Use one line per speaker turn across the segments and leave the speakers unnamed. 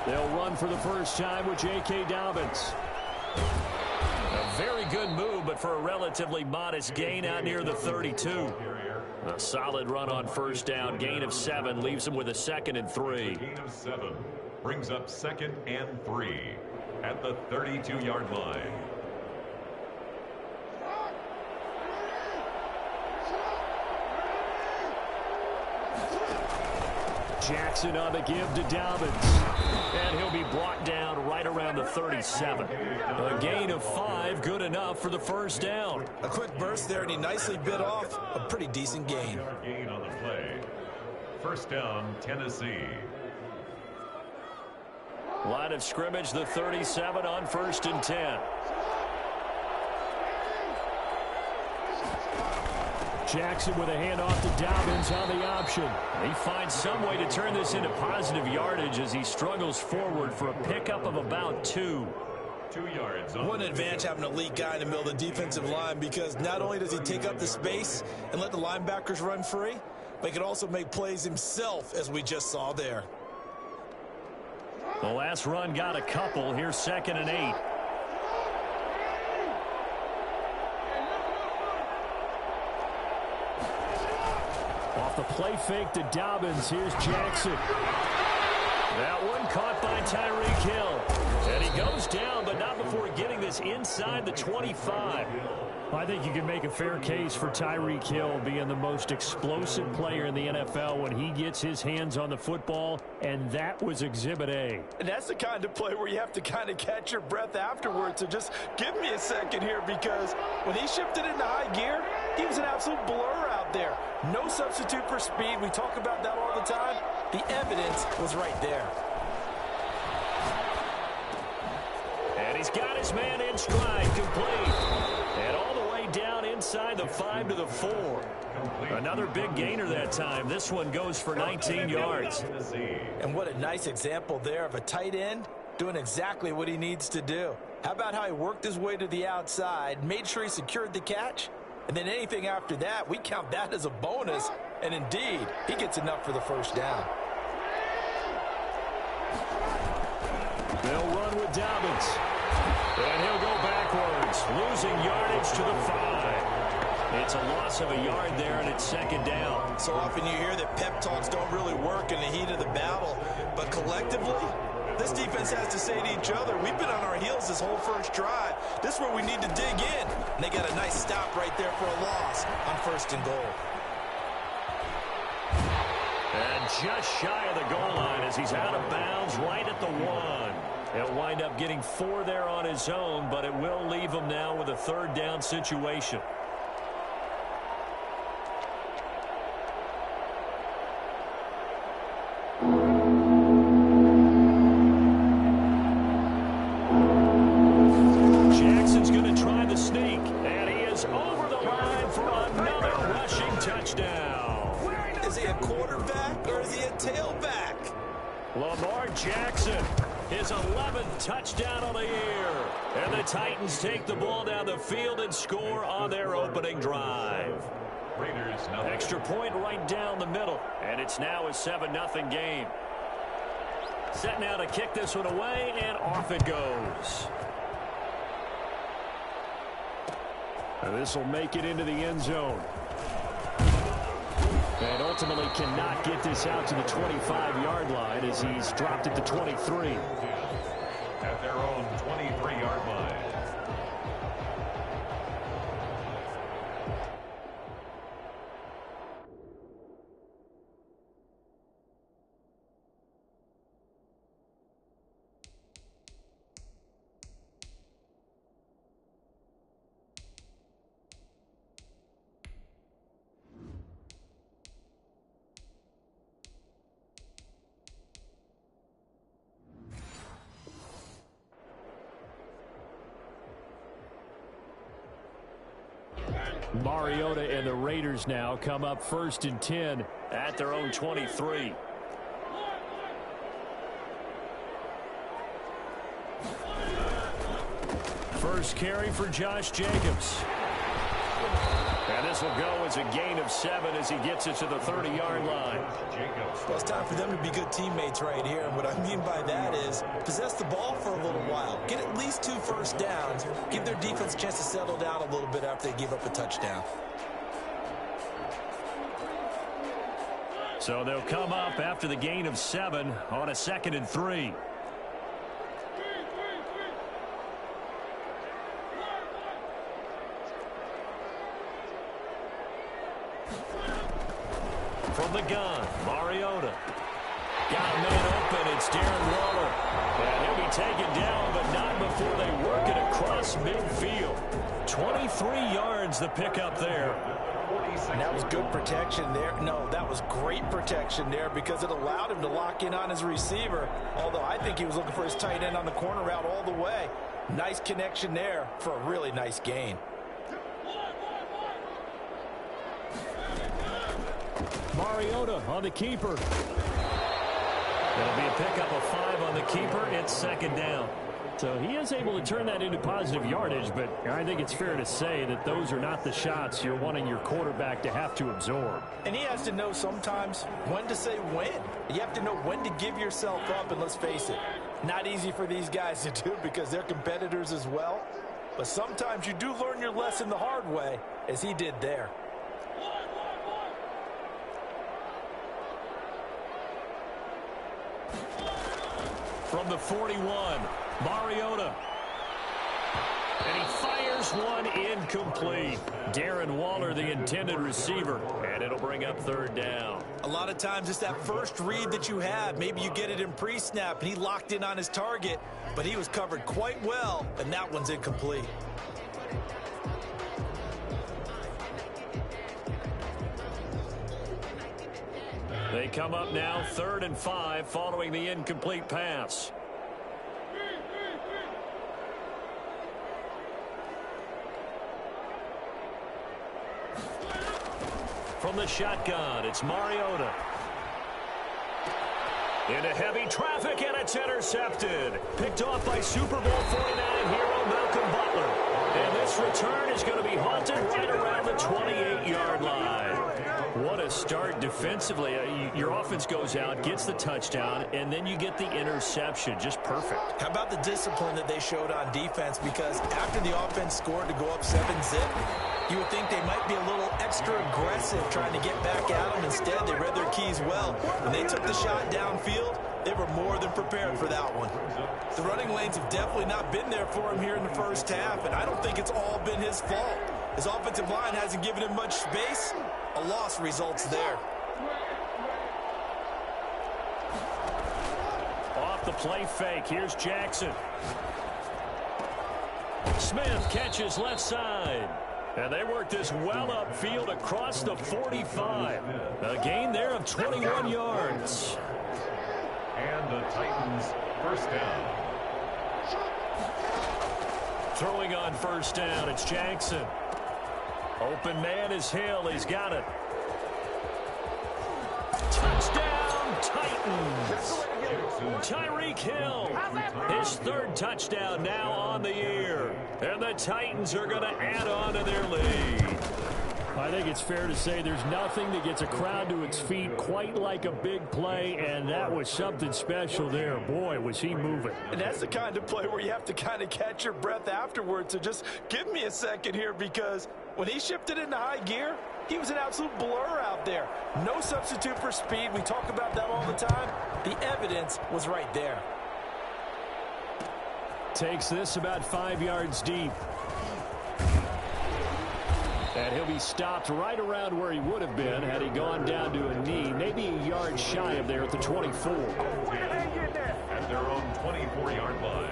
They'll run for the first time with J.K. Dobbins.
A very good move, but for a relatively modest gain out near the 32. A solid run on first down. Gain of 7 leaves him with a 2nd and 3.
Gain of 7 brings up 2nd and 3 at the 32-yard line.
Jackson on the give to Dobbins. And he'll be brought down right around the 37. A gain of 5, good enough for the first down.
A quick burst there, and he nicely bit off a pretty decent gain.
Gain on the play. First down, Tennessee.
Line of scrimmage, the 37 on 1st and 10. Jackson with a handoff to Dobbins on the option. He finds some way to turn this into positive yardage as he struggles forward for a pickup of about 2.
2 yards.
What an advantage having an elite guy in the middle of the defensive line, because not only does he take up the space and let the linebackers run free, but he can also make plays himself, as we just saw there.
The last run got a couple. Here's 2nd and 8. Off the play fake to Dobbins. Here's Jackson. That one caught by Tyreek Hill. And he goes down, but not before getting this inside the 25. I think you can make a fair case for Tyreek Hill being the most explosive player in the NFL when he gets his hands on the football, and that was Exhibit A.
And that's the kind of play where you have to kind of catch your breath afterwards. So just give me a second here, because when he shifted into high gear, he was an absolute blur out there. No substitute for speed. We talk about that all the time. The evidence was right there.
And he's got his man in stride, complete. And all the way down inside the 5 to the 4. Another big gainer that time. This one goes for 19 yards.
And what a nice example there of a tight end doing exactly what he needs to do. How about how he worked his way to the outside, made sure he secured the catch, and then anything after that, we count that as a bonus. And indeed, he gets enough for the first down.
They'll run with Dobbins. And he'll go backwards, losing yardage to the 5. It's a loss of a yard there, and it's 2nd down.
So often you hear that pep talks don't really work in the heat of the battle, but collectively, this defense has to say to each other, we've been on our heels this whole first drive. This is where we need to dig in. And they got a nice stop right there for a loss on 1st and goal.
And just shy of the goal line as he's out of bounds right at the 1. He'll wind up getting 4 there on his own, but it will leave him now with a 3rd down situation. Jackson's going to try the sneak, and he is over the line for another rushing touchdown.
Is he a quarterback or is he a tailback?
Lamar Jackson, his 11th touchdown of the year. And the Titans take the ball down the field and score on their opening drive.
Raiders,
Extra point right down the middle. And it's now a 7-0 game. Set now to kick this one away, and off it goes. And this will make it into the end zone. And ultimately cannot get this out to the 25-yard line as he's dropped it to 23.
at their own 23-yard line.
Mariota and the Raiders now come up 1st and 10 at their own 23. First carry for Josh Jacobs. And this will go as a gain of 7 as he gets it to the 30-yard line.
Well, it's time for them to be good teammates right here. And what I mean by that is possess the ball for a little while. Get at least 2 first downs. Give their defense a chance to settle down a little bit after they give up a touchdown.
So they'll come up after the gain of 7 on a 2nd and 3. From the gun, Mariota. Got a man open. It's Darren Waller. And he'll be taken down, but not before they work it across midfield. 23 yards the pickup there.
And that was good protection there. No, that was great protection there because it allowed him to lock in on his receiver. Although I think he was looking for his tight end on the corner route all the way. Nice connection there for a really nice gain.
Mariota on the keeper. That'll be a pickup of 5 on the keeper. It's 2nd down. So he is able to turn that into positive yardage, but I think it's fair to say that those are not the shots you're wanting your quarterback to have to absorb.
And he has to know sometimes when to say when. You have to know when to give yourself up, and let's face it, not easy for these guys to do because they're competitors as well. But sometimes you do learn your lesson the hard way, as he did there.
From the 41, Mariota. And he fires one incomplete. Darren Waller, the intended receiver. And it'll bring up 3rd down.
A lot of times it's that first read that you have. Maybe you get it in pre-snap, and he locked in on his target, but he was covered quite well, and that one's incomplete.
They come up now 3rd and 5 following the incomplete pass. From the shotgun, it's Mariota. Into heavy traffic, and it's intercepted. Picked off by Super Bowl 49 hero Malcolm Butler. And this return is going to be halted right around the 28-yard line. What a start defensively. Your offense goes out, gets the touchdown, and then you get the interception. Just perfect.
How about the discipline that they showed on defense? Because after the offense scored to go up 7-zip, you would think they might be a little extra aggressive trying to get back at them. Instead, they read their keys well. When they took the shot downfield, they were more than prepared for that one. The running lanes have definitely not been there for him here in the first half, and I don't think it's all been his fault. His offensive line hasn't given him much space. A loss results there.
Off the play fake, here's Jackson. Smith catches left side. And they work this well upfield across the 45. A gain there of 21 yards.
And the Titans first down.
Throwing on 1st down, it's Jackson. Open man is Hill. He's got it. Touchdown, Titans. Tyreek Hill, his 3rd touchdown now on the year. And the Titans are going to add on to their lead. I think it's fair to say there's nothing that gets a crowd to its feet quite like a big play, and that was something special there. Boy, was he moving.
And that's the kind of play where you have to kind of catch your breath afterwards. So just give me a second here, because when he shifted into high gear, he was an absolute blur out there. No substitute for speed. We talk about that all the time. The evidence was right there.
Takes this about 5 yards deep. And he'll be stopped right around where he would have been had he gone down to a knee, maybe a yard shy of there at the 24.
At their own 24-yard line.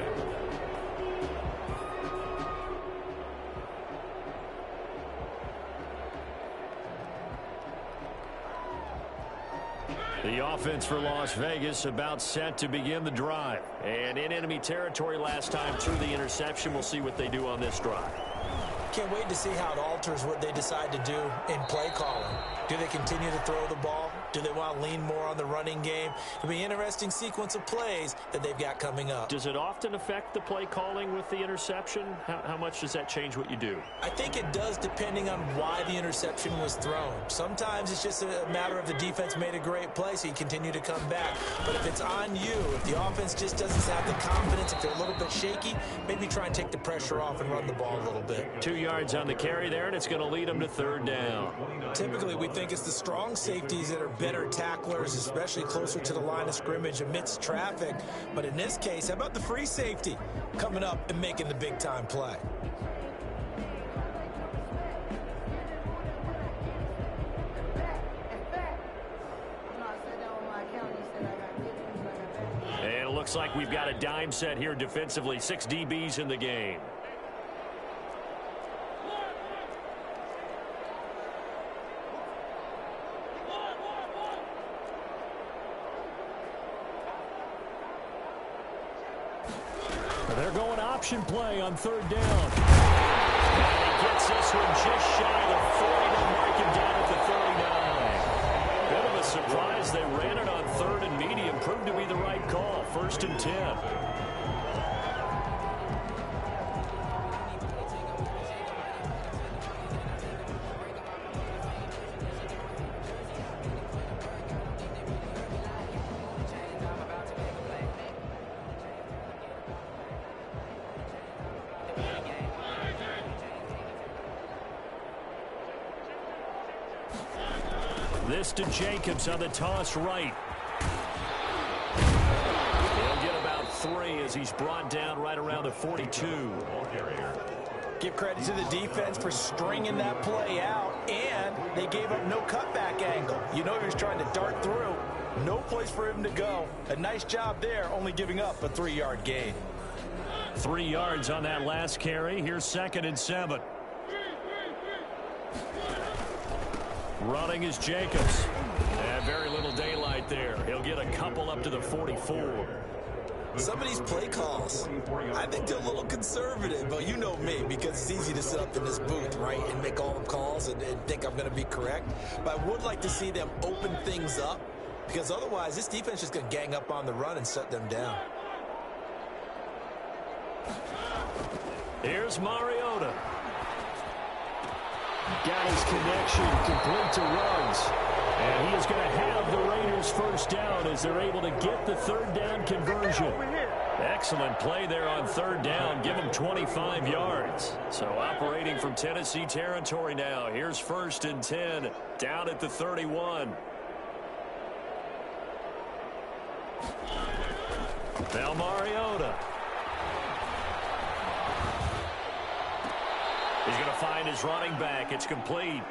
The offense for Las Vegas about set to begin the drive. And in enemy territory last time through the interception. We'll see what they do on this drive.
Can't wait to see how it alters what they decide to do in play calling. Do they continue to throw the ball? Do they want to lean more on the running game? It'll be an interesting sequence of plays that they've got coming up.
Does it often affect the play calling with the interception? How much does that change what you do?
I think it does, depending on why the interception was thrown. Sometimes it's just a matter of the defense made a great play, so you continue to come back. But if it's on you, if the offense just doesn't have the confidence, if they're a little bit shaky, maybe try and take the pressure off and run the ball a little bit.
2 yards on the carry there, and it's going to lead them to third down.
Typically, we think it's the strong safeties that are better tacklers, especially closer to the line of scrimmage amidst traffic. But in this case, how about the free safety coming up and making the big-time play?
And it looks like we've got a dime set here defensively. 6 DBs in the game.
They're going option play on third down. And
he gets this one just shy of the 40 to mark him down at the 39. Bit of a surprise. They ran it on third and medium. Proved to be the right call. 1st and 10. This to Jacobs on the toss right. He'll get about 3 as he's brought down right around the 42.
Give credit to the defense for stringing that play out, and they gave up no cutback angle. You know he was trying to dart through. No place for him to go. A nice job there, only giving up a 3-yard gain.
3 yards on that last carry. Here's 2nd and 7. Running is Jacobs. And very little daylight there. He'll get a couple up to the 44.
Some of these play calls, I think they're a little conservative, but you know me, because it's easy to sit up in this booth, right, and make all the calls and think I'm going to be correct. But I would like to see them open things up, because otherwise this defense is just going to gang up on the run and shut them down.
Here's Mariota.
Got his connection complete to Ruggs. And he is going to have the Raiders first down as they're able to get the third down conversion.
Excellent play there on third down. Give him 25 yards. So operating from Tennessee territory now. Here's 1st and 10 down at the 31. Now Mariota. He's going to find his running back. It's complete.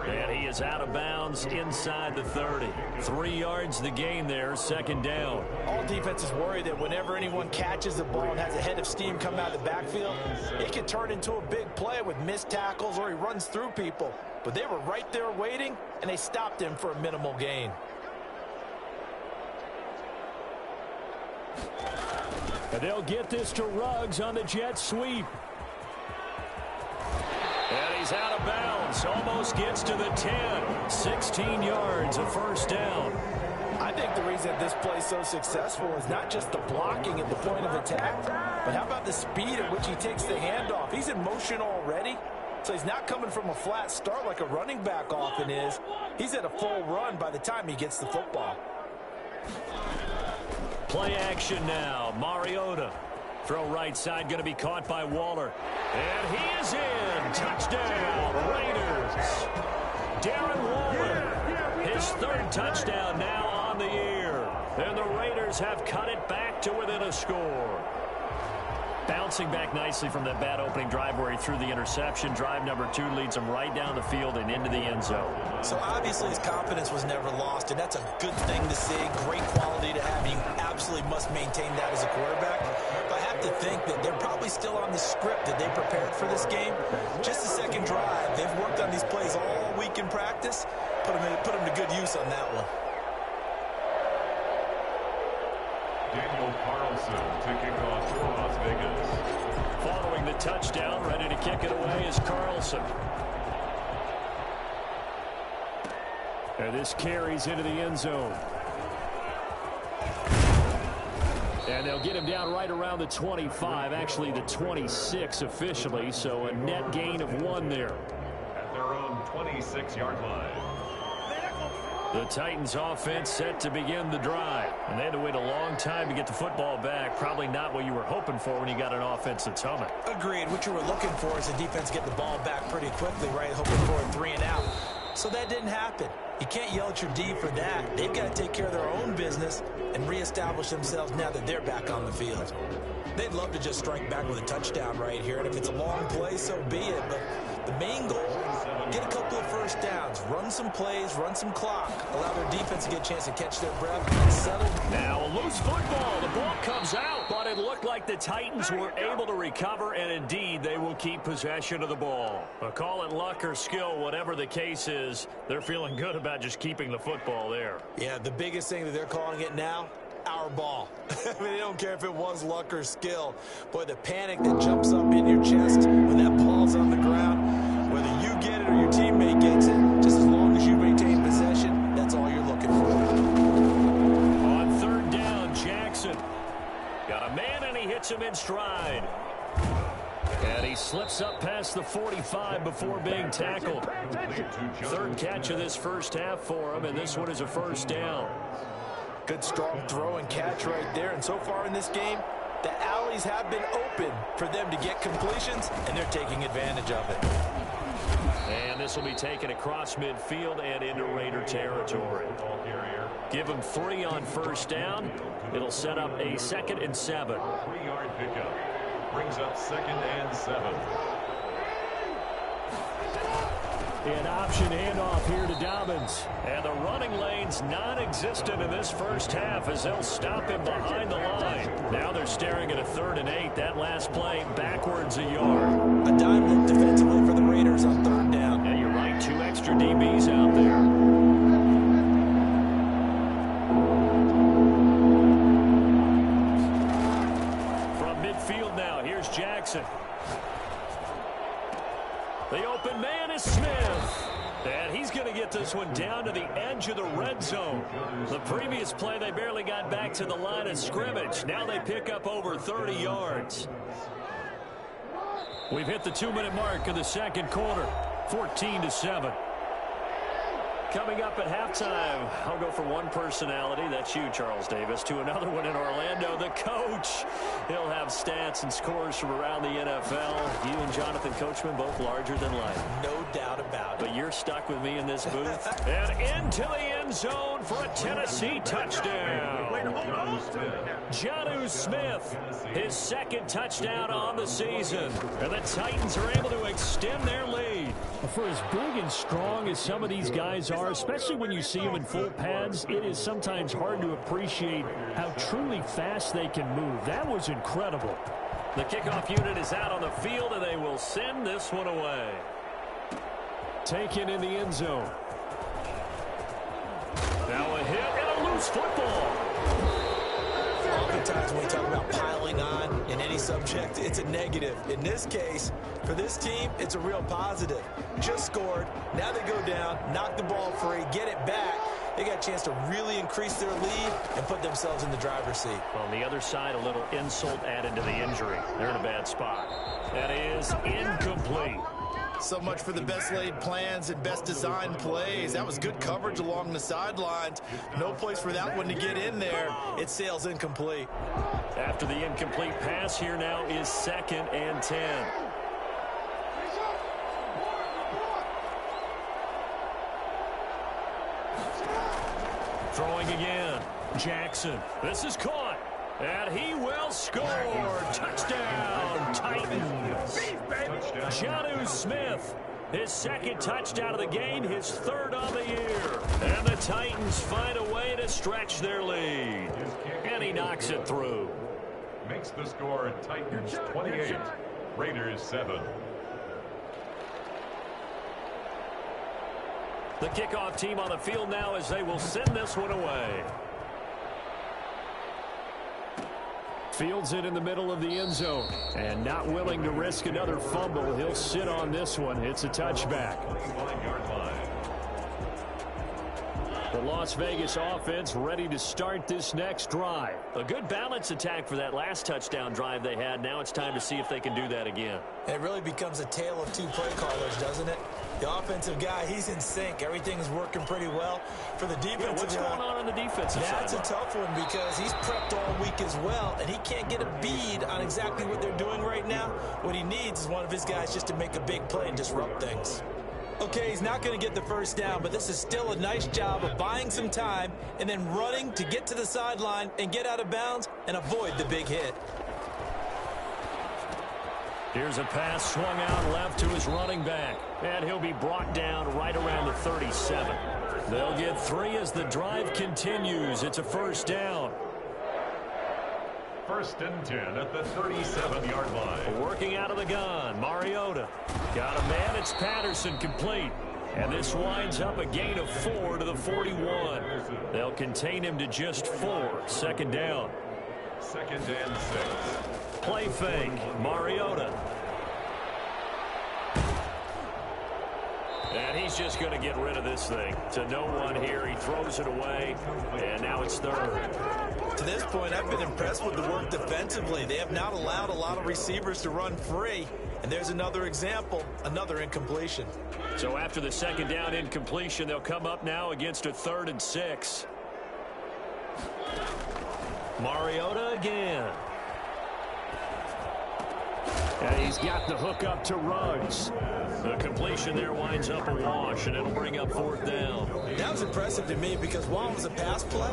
And he is out of bounds inside the 30. 3 yards the gain there, 2nd down.
All defenses worry that whenever anyone catches the ball and has a head of steam come out of the backfield, it can turn into a big play with missed tackles or he runs through people. But they were right there waiting, and they stopped him for a minimal gain.
And they'll get this to Ruggs on the jet sweep.
And he's out of bounds. Almost gets to the 10. 16 yards, a first down.
I think the reason this play is so successful is not just the blocking at the point of attack, but how about the speed at which he takes the handoff? He's in motion already, so he's not coming from a flat start like a running back often is. He's at a full run by the time he gets the football.
Play action now. Mariota. Throw right side, going to be caught by Waller. And he is in. Touchdown, Raiders. Darren Waller, his 3rd touchdown now on the year. And the Raiders have cut it back to within a score. Bouncing back nicely from that bad opening drive where he threw the interception. Drive number 2 leads him right down the field and into the end zone.
So obviously his confidence was never lost, and that's a good thing to see. Great quality to have. You absolutely must maintain that as a quarterback. But I have to think that they're probably still on the script that they prepared for this game. Just the 2nd drive. They've worked on these plays all week in practice. Put them to good use on that one.
Daniel Carlson to kick off for Las Vegas.
Following the touchdown, ready to kick it away is Carlson.
And this carries into the end zone. And they'll get him down right around the 25, actually the 26 officially, so a net gain of 1 there.
At their own 26-yard line.
The Titans offense set to begin the drive. And they had to wait a long time to get the football back. Probably not what you were hoping for when you got an offense that's humming.
Agreed. What you were looking for is the defense get the ball back pretty quickly, right? Hoping for a 3 and out. So that didn't happen. You can't yell at your D for that. They've got to take care of their own business and reestablish themselves now that they're back on the field. They'd love to just strike back with a touchdown right here, and if it's a long play, so be it. But the main goal, get a couple of first downs, run some plays, run some clock, allow their defense to get a chance to catch their breath and settle.
Now a loose football. The ball comes out, but it looked like the Titans were able to recover, and indeed they will keep possession of the ball. But call it luck or skill, whatever the case is, they're feeling good about just keeping the football there.
Yeah, the biggest thing that they're calling it now, our ball. I mean, they don't care if it was luck or skill. Boy, the panic that jumps up in your chest when that ball's on the ground, whether you get it or your teammate gets it, just as long as you maintain possession, that's all you're looking for.
On 3rd down, Jackson. Got a man, and he hits him in stride. And he slips up past the 45 before being tackled. 3rd catch of this first half for him, and this one is a first down.
Good strong throw and catch right there. And so far in this game, the alleys have been open for them to get completions, and they're taking advantage of it.
And this will be taken across midfield and into Raider territory. Give them 3 on first down. It'll set up a 2nd and 7.
3-yard pickup. Brings up 2nd and 7.
An option handoff here to Dobbins.
And the running lane's non-existent in this first half as they'll stop him behind the line. Now they're staring at a 3rd and 8. That last play backwards a yard.
A dime look defensively for the Raiders on 3rd down.
Yeah, you're right. 2 extra DBs out there. From midfield now, here's Jackson. The open man is Smith. And he's going to get this one down to the edge of the red zone. The previous play, they barely got back to the line of scrimmage. Now they pick up over 30 yards. We've hit the 2-minute mark of the 2nd quarter. 14-7. Coming up at halftime, I'll go from one personality, that's you, Charles Davis, to another one in Orlando, the coach. He'll have stats and scores from around the NFL. You and Jonathan Coachman, both larger than life.
No doubt about it.
But you're stuck with me in this booth. And into the end zone for a Tennessee touchdown. Jonnu Smith, his 2nd touchdown on the season. And the Titans are able to extend their lead.
For as big and strong as some of these guys are, especially when you see them in full pads, it is sometimes hard to appreciate how truly fast they can move. That was incredible.
The kickoff unit is out on the field, and they will send this one away.
Taken in the end zone.
Now a hit and a loose football.
Oftentimes when we talk about piling on in any subject, it's a negative. In this case, for this team, it's a real positive. Just scored. Now they go down, knock the ball free, get it back. They got a chance to really increase their lead and put themselves in the driver's seat.
On the other side, a little insult added to the injury. They're in a bad spot. That is incomplete.
So much for the best laid plans and best designed plays. That was good coverage along the sidelines. No place for that one to get in there. It sails incomplete.
After the incomplete pass, here now is 2nd and 10. Throwing again. Jackson. This is caught. And he will score. Touchdown, Titans. Jonnu Smith, his 2nd touchdown of the game, his 3rd of the year. And the Titans find a way to stretch their lead. And he knocks it through.
Makes the score Titans 28, Raiders 7.
The kickoff team on the field now as they will send this one away.
Fields it in the middle of the end zone. And not willing to risk another fumble, he'll sit on this one. It's a touchback. The Las Vegas offense ready to start this next drive.
A good balance attack for that last touchdown drive they had. Now it's time to see if they can do that again.
It really becomes a tale of two play callers, doesn't it? The offensive guy, he's in sync. Everything's working pretty well. For the defensive guy,
what's going on the defensive side?
That's a tough one because he's prepped all week as well, and he can't get a bead on exactly what they're doing right now. What he needs is one of his guys just to make a big play and disrupt things. Okay, he's not going to get the first down, but this is still a nice job of buying some time and then running to get to the sideline and get out of bounds and avoid the big hit.
Here's a pass swung out left to his running back, and he'll be brought down right around the 37. They'll get 3 as the drive continues. It's a first down.
1st and 10 at the 37-yard line.
Working out of the gun, Mariota. Got a man, it's Patterson, complete. And this winds up a gain of 4 to the 41. They'll contain him to just 4. 2nd down.
2nd and 6.
Play fake, Mariota. And he's just going to get rid of this thing. To no one here, he throws it away, and now it's 3rd.
To this point, I've been impressed with the work defensively. They have not allowed a lot of receivers to run free. And there's another example, another incompletion.
So after the 2nd down incompletion, they'll come up now against a 3rd and 6. Mariota again. And he's got the hook up to Ruggs. The completion there winds up a wash, and it'll bring up 4th down.
That was impressive to me because while it was a pass play,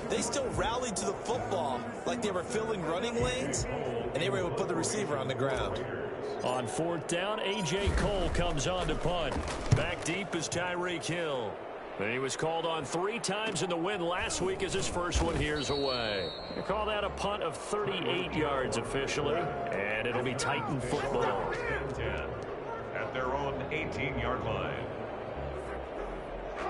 they still rallied to the football like they were filling running lanes, and they were able to put the receiver on the ground.
On 4th down, A.J. Cole comes on to punt. Back deep is Tyreek Hill. And he was called on 3 times in the win last week as his first one here's away. They call that a punt of 38 yards officially, and it'll be Titan football.
10 at their own 18-yard line.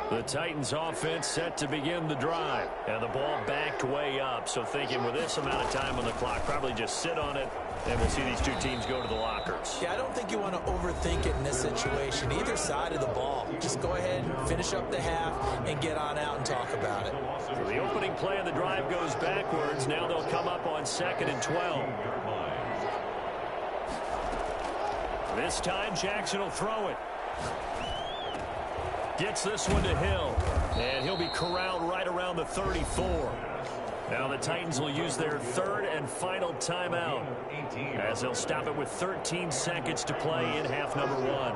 The Titans offense set to begin the drive, and the ball backed way up. So thinking with this amount of time on the clock, probably just sit on it, and we'll see these two teams go to the lockers.
Yeah, I don't think you want to overthink it in this situation. Either side of the ball. Just go ahead, finish up the half, and get on out and talk about it.
So the opening play of the drive goes backwards. Now they'll come up on 2nd and 12. This time Jackson will throw it. Gets this one to Hill, and he'll be corralled right around the 34. Now the Titans will use their 3rd and final timeout as they'll stop it with 13 seconds to play in half number 1.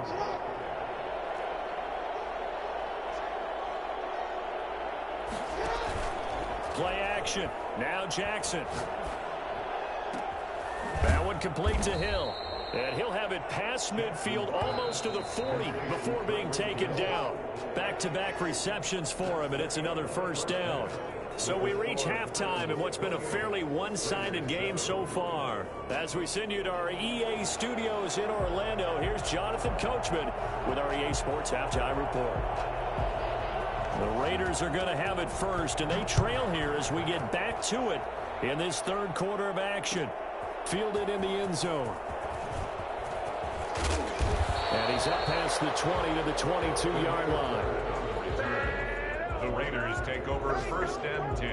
Play action. Now Jackson. That one complete to Hill. And he'll have it past midfield almost to the 40 before being taken down. Back-to-back receptions for him, and it's another first down. So we reach halftime in what's been a fairly one-sided game so far. As we send you to our EA studios in Orlando, here's Jonathan Coachman with our EA Sports Halftime Report. The Raiders are going to have it first, and they trail here as we get back to it in this 3rd quarter of action. Fielded in the end zone. And he's up past the 20 to the 22-yard line.
The Raiders take over 1st and 10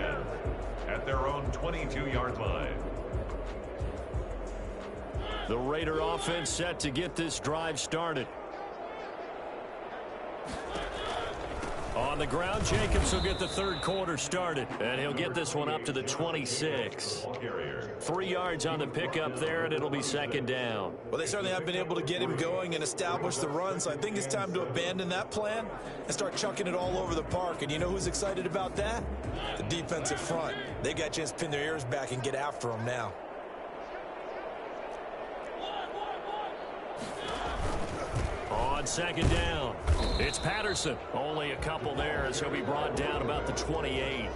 at their own 22-yard line.
The Raider offense set to get this drive started. On the ground, Jacobs will get the 3rd quarter started, and he'll get this one up to the 26. 3 yards on the pickup there, and it'll be 2nd down.
Well, they certainly have been able to get him going and establish the run, so I think it's time to abandon that plan and start chucking it all over the park. And you know who's excited about that? The defensive front. They got a chance to pin their ears back and get after him now.
On 2nd down, it's Patterson. Only a couple there as he'll be brought down about the 28.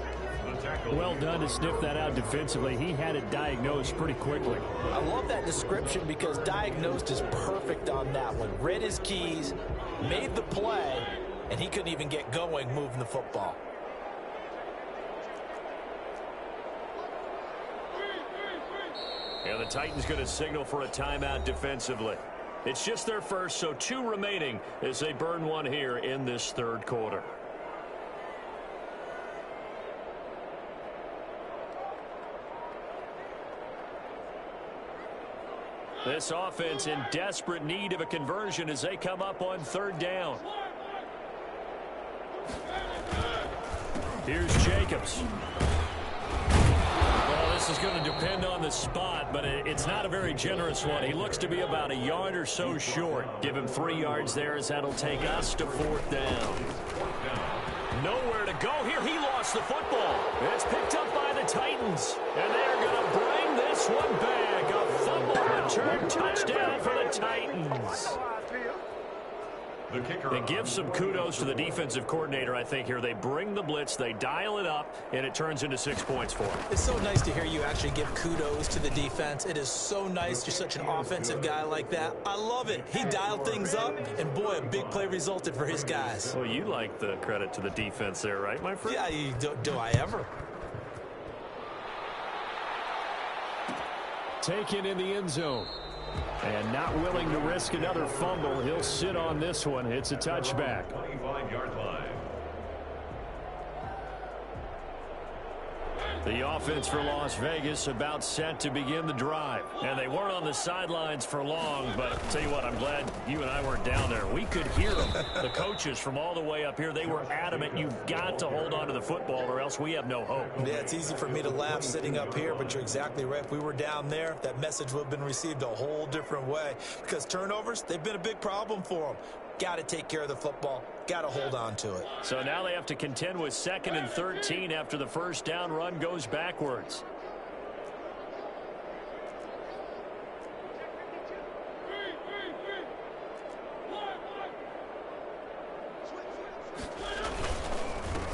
Well done to sniff that out defensively. He had it diagnosed pretty quickly.
I love that description because diagnosed is perfect on that one. Read his keys, made the play, and he couldn't even get going moving the football.
And the Titans going to signal for a timeout defensively. It's just their first, so 2 remaining as they burn one here in this 3rd quarter. This offense in desperate need of a conversion as they come up on third down. Here's Jacobs. Well, this is going to depend on the spot, but it's not a very generous one. He looks to be about a yard or so short. Give him 3 yards there as that'll take us to fourth down. Nowhere to go here. He lost the football. It's picked up by the Titans, and they're going to bring this one back. A fumble return touchdown for the Titans.
The kicker.
And give some kudos to the defensive coordinator, I think, here. They bring the blitz, they dial it up, and it turns into 6 points for them.
It's so nice to hear you actually give kudos to the defense. It is so nice. You're such an offensive guy like that. I love it. He dialed things up, and boy, a big play resulted for his guys.
Well, you like the credit to the defense there, right, my friend?
Yeah, do I ever?
Taken in the end zone. And not willing to risk another fumble. He'll sit on this one. It's a touchback.
25-yard line.
The offense for Las Vegas about set to begin the drive. And they weren't on the sidelines for long, but I'll tell you what, I'm glad you and I weren't down there. We could hear them. The coaches from all the way up here, they were adamant. You've got to hold on to the football or else we have no hope.
Yeah, it's easy for me to laugh sitting up here, but you're exactly right. If we were down there, that message would have been received a whole different way. Because turnovers, they've been a big problem for them. Got to take care of the football. Got to hold on to it.
So now they have to contend with 2nd and 13 after the first down run goes backwards.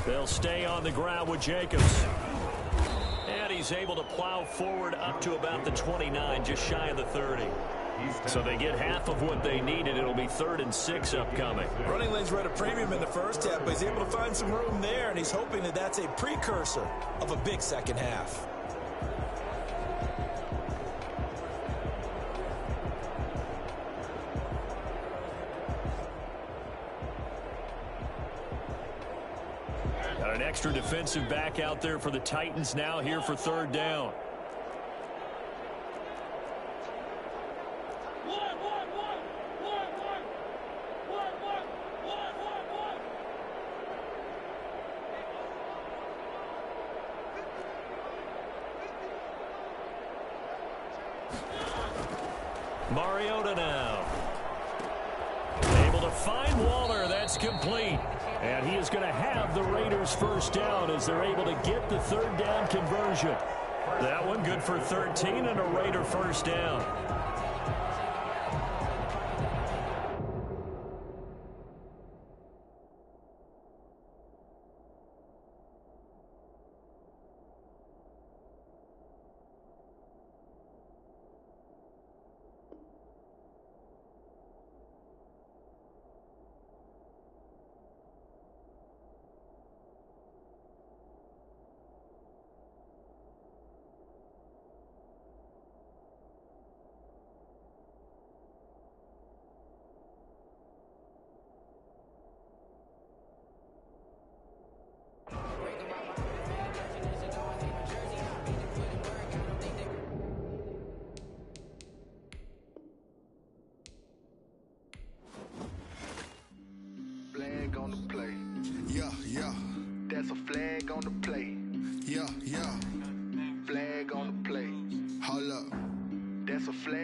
They'll stay on the ground with Jacobs. And he's able to plow forward up to about the 29, just shy of the 30. So they get half of what they needed. It'll be 3rd and 6 upcoming.
Running lanes were at a premium in the first half, but he's able to find some room there, and he's hoping that that's a precursor of a big second half.
Got an extra defensive back out there for the Titans now here for 3rd down. Mariota now. Able to find Waller. That's complete. And he is going to have the Raiders first down as they're able to get the 3rd down conversion. That one good for 13 and a Raider first down.
On the play. Yeah, yeah. That's a flag on the play. Yeah, yeah. Flag on the play. Hold up. That's a flag.